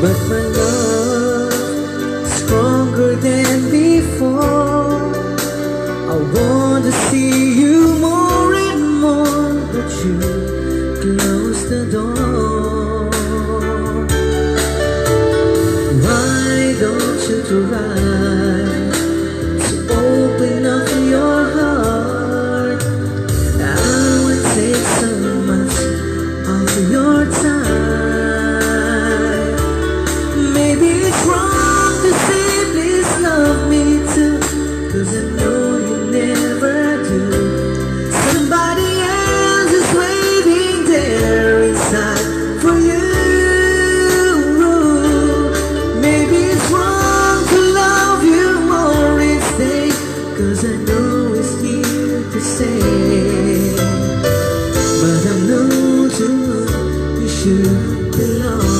but my love stronger than before. I want to see you more and more, but you close the door. Why don't you try to open up your heart? I would take so much of your time. Maybe it's wrong to say please love me too, 'cause I know you never do. Somebody else is waiting there inside for you. Maybe it's wrong to love you more instead, 'cause I know it's here to stay. But I know too you should belong.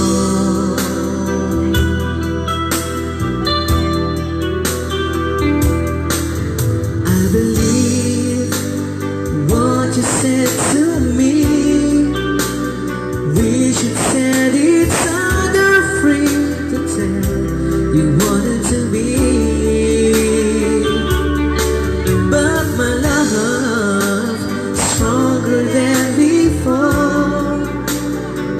I believe what you said to me. We should set each other free to tell you wanted to be. But my love stronger than before.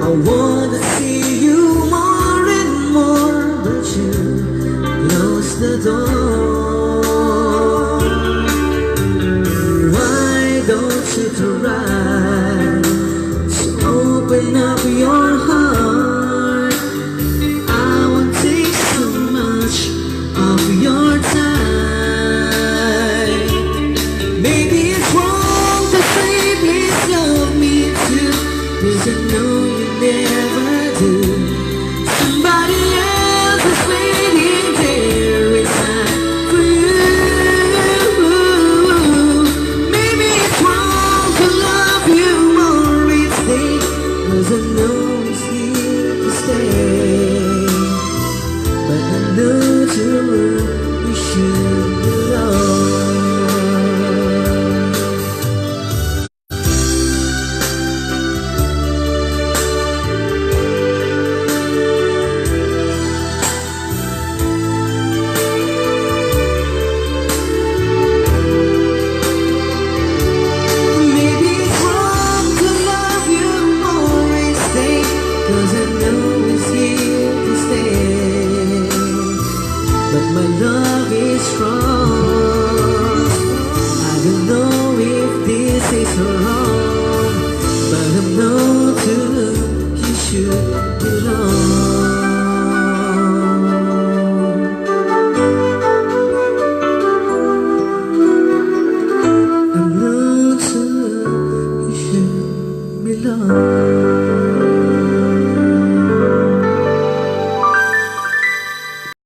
I wanna see you more and more, but you close the door. Why don't you try to open up your heart? I won't take so much of your time. Maybe it's wrong to say please love me too, 'cause I know you never do. Somebody else is waiting there inside for you. Maybe it's wrong to love you more instead, 'cause I know it's here to stay. But I know too you should belong. Maybe it's wrong to love you more instead, 'cause I know it's here to stay. But my love is strong. I don't know if this is wrong, but I know too you should belong.